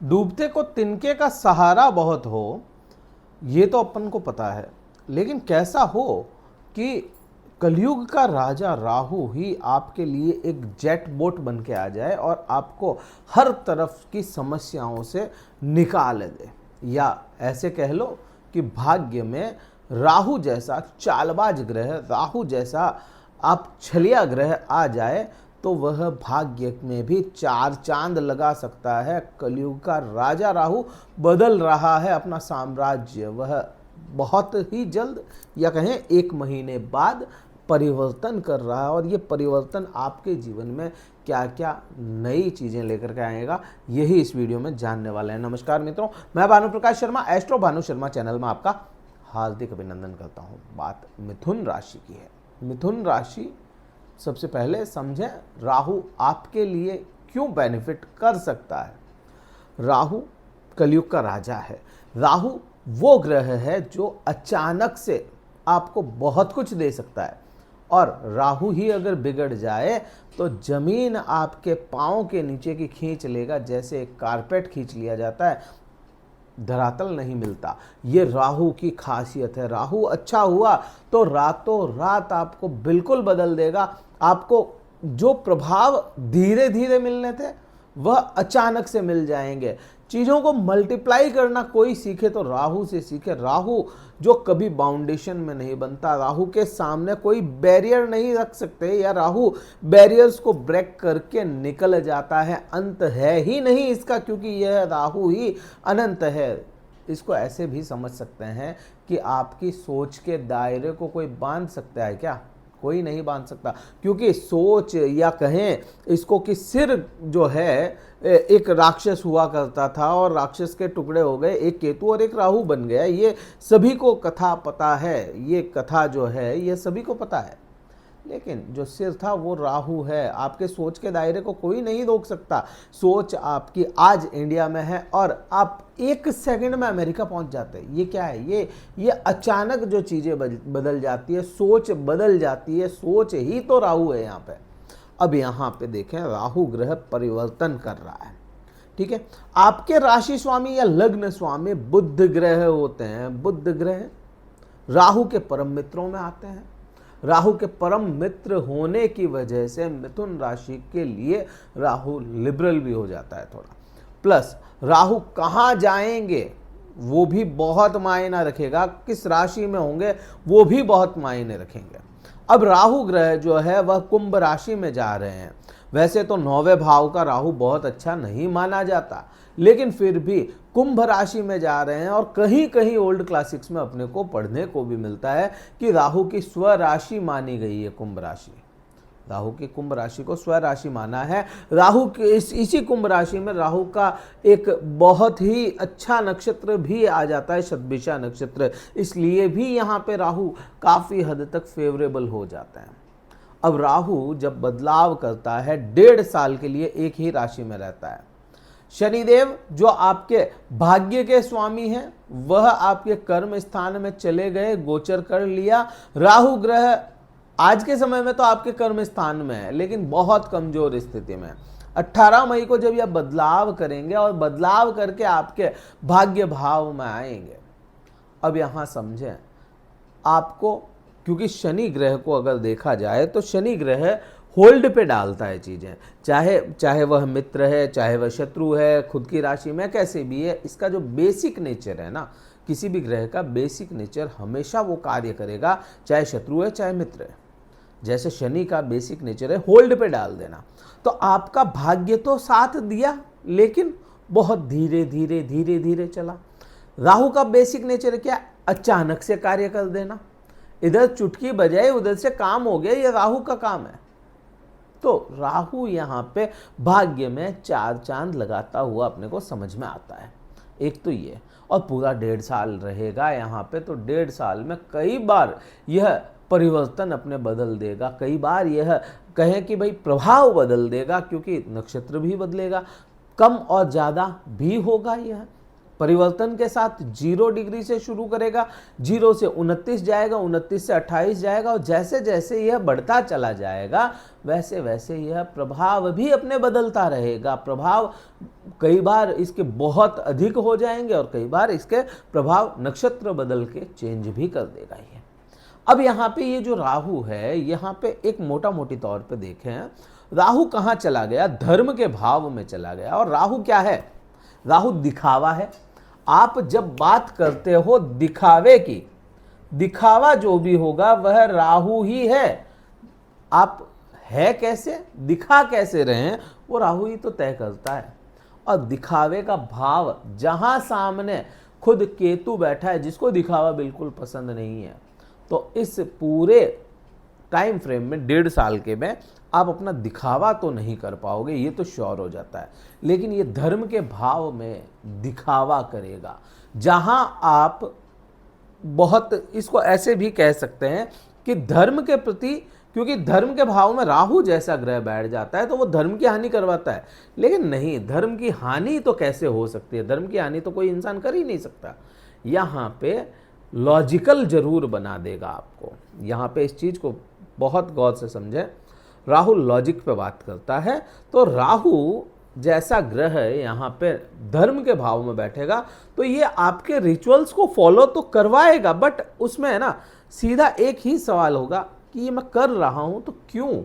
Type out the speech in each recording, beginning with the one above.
डूबते को तिनके का सहारा बहुत हो, ये तो अपन को पता है। लेकिन कैसा हो कि कलयुग का राजा राहु ही आपके लिए एक जेट बोट बन के आ जाए और आपको हर तरफ की समस्याओं से निकाल दे। या ऐसे कह लो कि भाग्य में राहु जैसा चालबाज ग्रह, राहु जैसा आप छलिया ग्रह आ जाए तो वह भाग्य में भी चार चांद लगा सकता है। कलयुग का राजा राहु बदल रहा है अपना साम्राज्य। वह बहुत ही जल्द या कहें 1 महीने बाद परिवर्तन कर रहा है और ये परिवर्तन आपके जीवन में क्या क्या नई चीज़ें लेकर के आएगा, यही इस वीडियो में जानने वाले हैं। नमस्कार मित्रों, मैं भानु प्रकाश शर्मा एस्ट्रो भानु शर्मा चैनल में आपका हार्दिक अभिनंदन करता हूँ। बात मिथुन राशि की है। मिथुन राशि, सबसे पहले समझें राहु आपके लिए क्यों बेनिफिट कर सकता है। राहु कलयुग का राजा है। राहु वो ग्रह है जो अचानक से आपको बहुत कुछ दे सकता है और राहु ही अगर बिगड़ जाए तो जमीन आपके पाँव के नीचे की खींच लेगा, जैसे एक कारपेट खींच लिया जाता है, धरातल नहीं मिलता। ये राहु की खासियत है। राहु अच्छा हुआ तो रातों रात आपको बिल्कुल बदल देगा। आपको जो प्रभाव धीरे धीरे मिलने थे वह अचानक से मिल जाएंगे। चीज़ों को मल्टीप्लाई करना कोई सीखे तो राहु से सीखे। राहु जो कभी बाउंडेशन में नहीं बनता, राहु के सामने कोई बैरियर नहीं रख सकते, या राहु बैरियर्स को ब्रेक करके निकल जाता है। अंत है ही नहीं इसका, क्योंकि यह राहु ही अनंत है। इसको ऐसे भी समझ सकते हैं कि आपकी सोच के दायरे को कोई बांध सकता है क्या? कोई नहीं बांध सकता, क्योंकि सोच या कहें इसको कि सिर जो है एक राक्षस हुआ करता था और राक्षस के टुकड़े हो गए, एक केतु और एक राहु बन गया। ये सभी को कथा पता है, ये कथा जो है ये सभी को पता है। लेकिन जो सिर था वो राहु है। आपके सोच के दायरे को कोई नहीं रोक सकता। सोच आपकी आज इंडिया में है और आप 1 सेकंड में अमेरिका पहुंच जाते हैं। ये क्या है? ये अचानक जो चीज़ें बदल जाती है, सोच बदल जाती है। सोच ही तो राहु है यहाँ पे। अब यहाँ पे देखें, राहु ग्रह परिवर्तन कर रहा है, ठीक है। आपके राशि स्वामी या लग्न स्वामी बुध ग्रह होते हैं। बुध ग्रह राहु के परम मित्रों में आते हैं। राहु के परम मित्र होने की वजह से मिथुन राशि के लिए राहु लिबरल भी हो जाता है थोड़ा। प्लस राहु कहाँ जाएंगे वो भी बहुत मायना रखेगा, किस राशि में होंगे वो भी बहुत मायने रखेंगे। अब राहु ग्रह जो है वह कुंभ राशि में जा रहे हैं। वैसे तो 9वें भाव का राहु बहुत अच्छा नहीं माना जाता, लेकिन फिर भी कुंभ राशि में जा रहे हैं और कहीं कहीं ओल्ड क्लासिक्स में अपने को पढ़ने को भी मिलता है कि राहु की स्वराशि मानी गई है कुंभ राशि। राहु की कुंभ राशि को स्वराशि माना है। राहु के इसी कुंभ राशि में राहु का एक बहुत ही अच्छा नक्षत्र भी आ जाता है, शतभिषा नक्षत्र। इसलिए भी यहाँ पे राहु काफ़ी हद तक फेवरेबल हो जाता है। अब राहु जब बदलाव करता है 1.5 साल के लिए एक ही राशि में रहता है। शनिदेव जो आपके भाग्य के स्वामी हैं वह आपके कर्म स्थान में चले गए, गोचर कर लिया। राहु ग्रह आज के समय में तो आपके कर्म स्थान में है, लेकिन बहुत कमजोर स्थिति में। 18 मई को जब यह बदलाव करेंगे और बदलाव करके आपके भाग्य भाव में आएंगे। अब यहां समझें, आपको क्योंकि शनि ग्रह को अगर देखा जाए तो शनि ग्रह होल्ड पे डालता है चीज़ें, चाहे वह मित्र है, चाहे वह शत्रु है, खुद की राशि में कैसे भी है। इसका जो बेसिक नेचर है ना, किसी भी ग्रह का बेसिक नेचर हमेशा वो कार्य करेगा, चाहे शत्रु है चाहे मित्र है। जैसे शनि का बेसिक नेचर है होल्ड पे डाल देना। तो आपका भाग्य तो साथ दिया, लेकिन बहुत धीरे धीरे धीरे धीरे चला। राहु का बेसिक नेचर क्या? अचानक से कार्य कर देना। इधर चुटकी बजाए उधर से काम हो गया, ये राहु का काम है। तो राहु यहाँ पे भाग्य में 4 चांद लगाता हुआ अपने को समझ में आता है। एक तो ये, और पूरा 1.5 साल रहेगा यहाँ पे, तो 1.5 साल में कई बार यह परिवर्तन अपने बदल देगा। कई बार यह कहें कि भाई प्रभाव बदल देगा, क्योंकि नक्षत्र भी बदलेगा, कम और ज़्यादा भी होगा यह। परिवर्तन के साथ 0 डिग्री से शुरू करेगा, 0 से 29 जाएगा, 29 से 28 जाएगा, और जैसे जैसे यह बढ़ता चला जाएगा वैसे वैसे यह प्रभाव भी अपने बदलता रहेगा। प्रभाव कई बार इसके बहुत अधिक हो जाएंगे और कई बार इसके प्रभाव नक्षत्र बदल के चेंज भी कर देगा ये। अब यहाँ पे ये जो राहु है, यहाँ पे एक मोटा मोटी तौर पे देखें, राहु कहाँ चला गया? धर्म के भाव में चला गया। और राहु क्या है? राहु दिखावा है। आप जब बात करते हो दिखावे की, दिखावा जो भी होगा वह राहु ही है। आप है कैसे, दिखा कैसे रहे हैं, वो राहु ही तो तय करता है। और दिखावे का भाव, जहां सामने खुद केतु बैठा है जिसको दिखावा बिल्कुल पसंद नहीं है, तो इस पूरे टाइम फ्रेम में 1.5 साल के में आप अपना दिखावा तो नहीं कर पाओगे, ये तो श्योर हो जाता है। लेकिन ये धर्म के भाव में दिखावा करेगा, जहां आप बहुत, इसको ऐसे भी कह सकते हैं कि धर्म के प्रति, क्योंकि धर्म के भाव में राहु जैसा ग्रह बैठ जाता है तो वो धर्म की हानि करवाता है। लेकिन नहीं, धर्म की हानि तो कैसे हो सकती है? धर्म की हानि तो कोई इंसान कर ही नहीं सकता। यहाँ पे लॉजिकल जरूर बना देगा आपको। यहाँ पे इस चीज़ को बहुत गौर से समझें, राहु लॉजिक पे बात करता है। तो राहु जैसा ग्रह यहाँ पे धर्म के भाव में बैठेगा तो ये आपके रिचुअल्स को फॉलो तो करवाएगा, बट उसमें है ना सीधा एक ही सवाल होगा कि ये मैं कर रहा हूँ तो क्यों?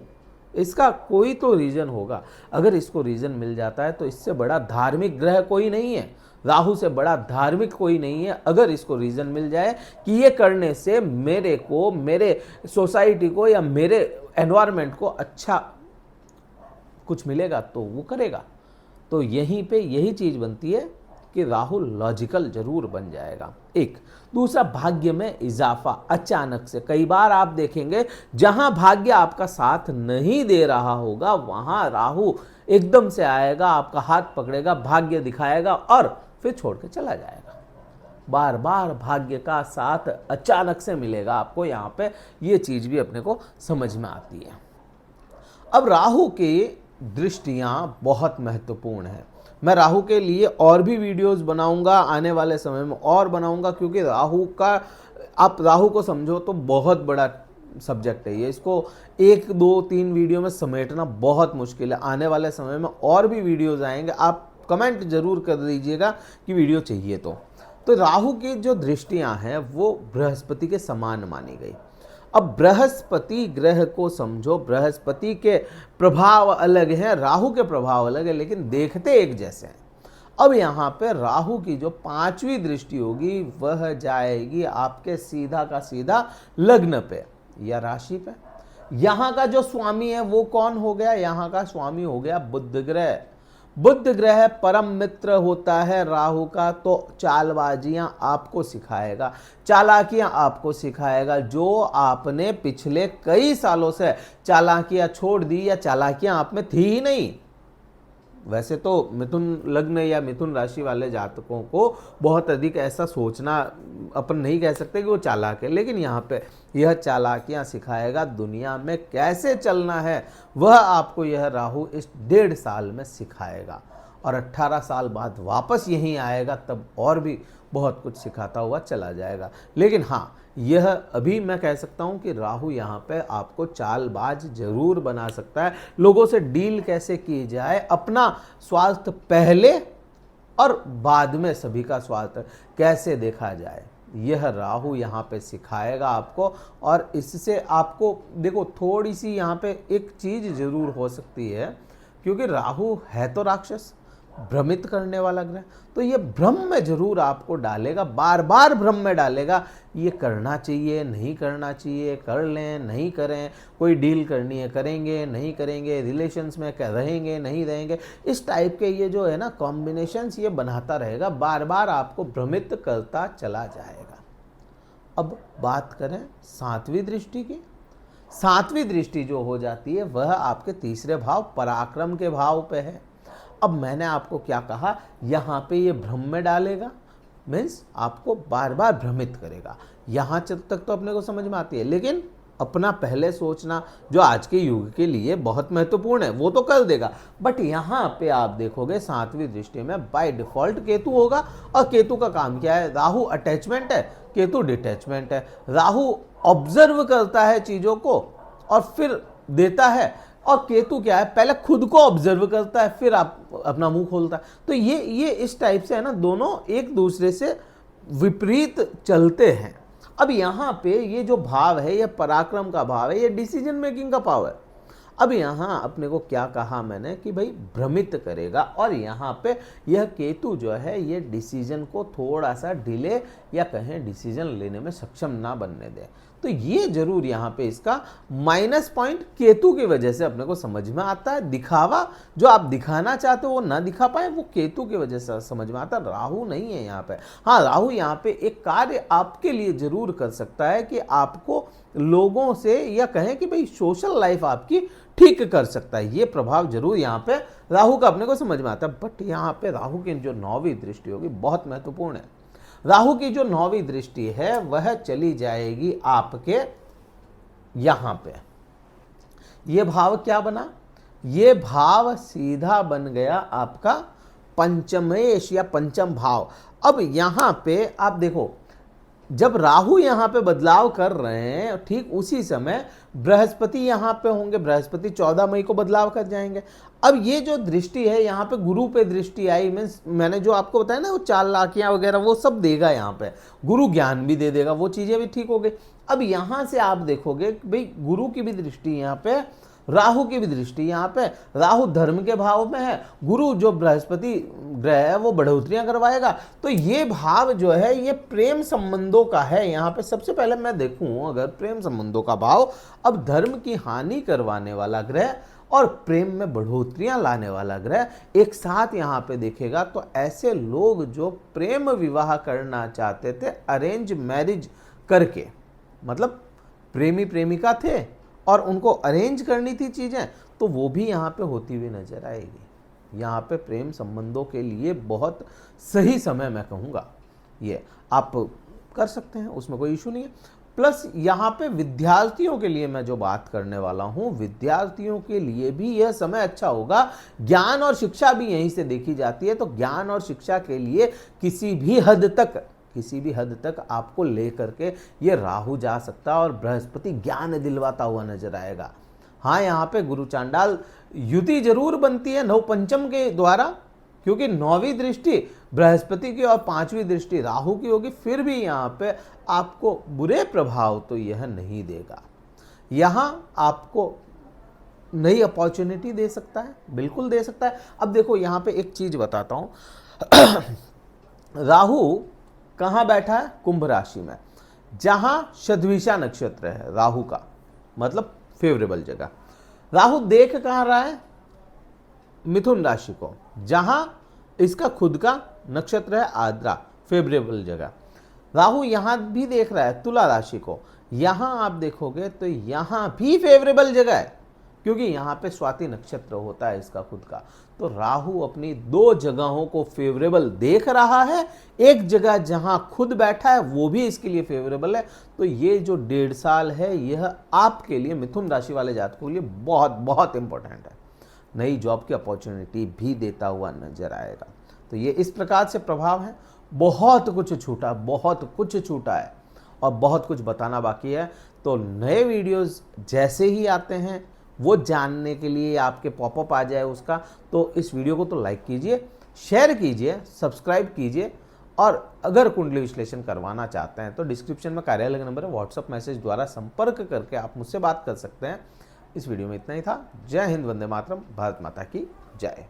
इसका कोई तो रीज़न होगा। अगर इसको रीज़न मिल जाता है तो इससे बड़ा धार्मिक ग्रह कोई नहीं है, राहु से बड़ा धार्मिक कोई नहीं है। अगर इसको रीज़न मिल जाए कि ये करने से मेरे को, मेरे सोसाइटी को या मेरे एनवायरनमेंट को अच्छा कुछ मिलेगा तो वो करेगा। तो यहीं पे यही चीज़ बनती है कि राहु लॉजिकल जरूर बन जाएगा। एक दूसरा, भाग्य में इजाफा अचानक से। कई बार आप देखेंगे जहां भाग्य आपका साथ नहीं दे रहा होगा वहां राहु एकदम से आएगा, आपका हाथ पकड़ेगा, भाग्य दिखाएगा और फिर छोड़ के चला जाएगा। बार बार भाग्य का साथ अचानक से मिलेगा आपको। यहाँ पे ये चीज भी अपने को समझ में आती है। अब राहु की दृष्टियां बहुत महत्वपूर्ण है। मैं राहु के लिए और भी वीडियोस बनाऊंगा, आने वाले समय में और बनाऊंगा, क्योंकि राहु का, आप राहु को समझो तो बहुत बड़ा सब्जेक्ट है ये। इसको 1, 2, 3 वीडियो में समेटना बहुत मुश्किल है। आने वाले समय में और भी वीडियोस आएंगे, आप कमेंट जरूर कर दीजिएगा कि वीडियो चाहिए तो राहु की जो दृष्टियां हैं वो बृहस्पति के समान मानी गई। अब बृहस्पति ग्रह को समझो, बृहस्पति के प्रभाव अलग हैं, राहु के प्रभाव अलग है, लेकिन देखते एक जैसे हैं। अब यहाँ पे राहु की जो 5वीं दृष्टि होगी वह जाएगी आपके सीधा का सीधा लग्न पे या राशि पे। यहाँ का जो स्वामी है वो कौन हो गया? यहाँ का स्वामी हो गया बुध ग्रह। बुध ग्रह परम मित्र होता है राहु का, तो चालबाजियां आपको सिखाएगा, चालाकियां आपको सिखाएगा। जो आपने पिछले कई सालों से चालाकियां छोड़ दी या चालाकियां आप में थी ही नहीं। वैसे तो मिथुन लग्न या मिथुन राशि वाले जातकों को बहुत अधिक ऐसा सोचना, अपन नहीं कह सकते कि वो चालाक है, लेकिन यहाँ पे यह चालाकियाँ सिखाएगा। दुनिया में कैसे चलना है वह आपको यह राहु इस 1.5 साल में सिखाएगा, और 18 साल बाद वापस यहीं आएगा, तब और भी बहुत कुछ सिखाता हुआ चला जाएगा। लेकिन हाँ, यह अभी मैं कह सकता हूं कि राहु यहाँ पे आपको चालबाज जरूर बना सकता है। लोगों से डील कैसे की जाए, अपना स्वास्थ्य पहले और बाद में सभी का स्वास्थ्य कैसे देखा जाए, यह राहु यहाँ पे सिखाएगा आपको। और इससे आपको देखो थोड़ी सी यहाँ पे एक चीज जरूर हो सकती है, क्योंकि राहु है तो राक्षस, भ्रमित करने वाला ग्रह, तो ये भ्रम में जरूर आपको डालेगा, बार बार भ्रम में डालेगा। ये करना चाहिए, नहीं करना चाहिए, कर लें, नहीं करें, कोई डील करनी है करेंगे, नहीं करेंगे, रिलेशंस में रहेंगे, नहीं रहेंगे, इस टाइप के ये जो है ना कॉम्बिनेशंस ये बनाता रहेगा, बार बार आपको भ्रमित करता चला जाएगा। अब बात करें 7वीं दृष्टि की। 7वीं दृष्टि जो हो जाती है वह आपके तीसरे भाव पराक्रम के भाव पे है। अब मैंने आपको क्या कहा, यहाँ पे ये भ्रम में डालेगा, मीन्स आपको बार बार भ्रमित करेगा। यहाँ तक तो अपने को समझ में आती है, लेकिन अपना पहले सोचना जो आज के युग के लिए बहुत महत्वपूर्ण है वो तो कर देगा, बट यहाँ पे आप देखोगे 7वीं दृष्टि में बाय डिफॉल्ट केतु होगा। और केतु का काम क्या है? राहु अटैचमेंट है, केतु डिटैचमेंट है। राहु ऑब्जर्व करता है चीज़ों को और फिर देता है, और केतु क्या है? पहले खुद को ऑब्जर्व करता है फिर आप अपना मुंह खोलता है। तो ये इस टाइप से है ना, दोनों एक दूसरे से विपरीत चलते हैं। अब यहाँ पे ये जो भाव है ये पराक्रम का भाव है, ये डिसीजन मेकिंग का भाव है। अब यहाँ अपने को क्या कहा मैंने कि भाई भ्रमित करेगा, और यहाँ पे यह केतु जो है ये डिसीजन को थोड़ा सा डिले या कहें डिसीजन लेने में सक्षम ना बनने दे। तो ये जरूर यहाँ पे इसका माइनस पॉइंट केतु की वजह से अपने को समझ में आता है। दिखावा जो आप दिखाना चाहते हो वो ना दिखा पाए, वो केतु की वजह से समझ में आता है, राहु नहीं है यहाँ पे। हाँ, राहु यहाँ पे एक कार्य आपके लिए जरूर कर सकता है कि आपको लोगों से या कहें कि भाई सोशल लाइफ आपकी ठीक कर सकता है। ये प्रभाव जरूर यहाँ पे राहु का अपने को समझ में आता है। बट यहाँ पे राहु की जो 9वीं दृष्टि होगी बहुत महत्वपूर्ण है। राहु की जो 9वीं दृष्टि है वह चली जाएगी आपके यहां पे। ये भाव क्या बना? ये भाव सीधा बन गया आपका पंचमेश या पंचम भाव। अब यहां पे आप देखो, जब राहु यहां पे बदलाव कर रहे हैं ठीक उसी समय बृहस्पति यहां पे होंगे। बृहस्पति 14 मई को बदलाव कर जाएंगे। अब ये जो दृष्टि है यहाँ पे गुरु पे दृष्टि आई, मीन्स मैंने जो आपको बताया ना वो 4 लाखियाँ वगैरह वो सब देगा यहाँ पे। गुरु ज्ञान भी दे देगा, वो चीज़ें भी ठीक हो गई। अब यहाँ से आप देखोगे कि भाई गुरु की भी दृष्टि यहाँ पे, राहु की भी दृष्टि यहाँ पे। राहु धर्म के भाव में है, गुरु जो बृहस्पति ग्रह है वो बढ़ोतरियां करवाएगा। तो ये भाव जो है ये प्रेम संबंधों का है। यहाँ पे सबसे पहले मैं देखूं अगर प्रेम संबंधों का भाव, अब धर्म की हानि करवाने वाला ग्रह और प्रेम में बढ़ोतरियां लाने वाला ग्रह एक साथ यहाँ पे देखेगा, तो ऐसे लोग जो प्रेम विवाह करना चाहते थे अरेंज मैरिज करके, मतलब प्रेमी प्रेमिका थे और उनको अरेंज करनी थी चीज़ें, तो वो भी यहाँ पे होती हुई नजर आएगी। यहाँ पे प्रेम संबंधों के लिए बहुत सही समय मैं कहूँगा, ये आप कर सकते हैं, उसमें कोई इशू नहीं है। प्लस यहाँ पे विद्यार्थियों के लिए मैं जो बात करने वाला हूँ, विद्यार्थियों के लिए भी यह समय अच्छा होगा। ज्ञान और शिक्षा भी यहीं से देखी जाती है, तो ज्ञान और शिक्षा के लिए किसी भी हद तक आपको लेकर के ये राहु जा सकता है और बृहस्पति ज्ञान दिलवाता हुआ नजर आएगा। हाँ, यहाँ पे गुरु चांडाल युति जरूर बनती है नवपंचम के द्वारा, क्योंकि 9वीं दृष्टि बृहस्पति की और 5वीं दृष्टि राहु की होगी, फिर भी यहाँ पे आपको बुरे प्रभाव तो यह नहीं देगा। यहाँ आपको नई अपॉर्चुनिटी दे सकता है, बिल्कुल दे सकता है। अब देखो यहाँ पे एक चीज बताता हूँ राहु कहाँ बैठा है? कुंभ राशि में, जहां शतभिषा नक्षत्र है राहु का, मतलब फेवरेबल जगह। राहु देख कहाँ रहा है? मिथुन राशि को, जहां इसका खुद का नक्षत्र है आद्रा, फेवरेबल जगह। राहु यहां भी देख रहा है तुला राशि को, यहां आप देखोगे तो यहां भी फेवरेबल जगह है, क्योंकि यहां पे स्वाति नक्षत्र होता है इसका खुद का। तो राहु अपनी 2 जगहों को फेवरेबल देख रहा है, एक जगह जहां खुद बैठा है वो भी इसके लिए फेवरेबल है। तो ये जो 1.5 साल है यह आपके लिए, मिथुन राशि वाले जातकों के लिए बहुत बहुत इंपॉर्टेंट है। नई जॉब की अपॉर्चुनिटी भी देता हुआ नजर आएगा। तो ये इस प्रकार से प्रभाव है। बहुत कुछ छूटा है और बहुत कुछ बताना बाकी है। तो नए वीडियोस जैसे ही आते हैं वो जानने के लिए आपके पॉपअप आ जाए उसका, तो इस वीडियो को तो लाइक कीजिए, शेयर कीजिए, सब्सक्राइब कीजिए। और अगर कुंडली विश्लेषण करवाना चाहते हैं तो डिस्क्रिप्शन में कार्यालय का नंबर है, व्हाट्सएप मैसेज द्वारा संपर्क करके आप मुझसे बात कर सकते हैं। इस वीडियो में इतना ही था। जय हिंद, वंदे मातरम, भारत माता की जय।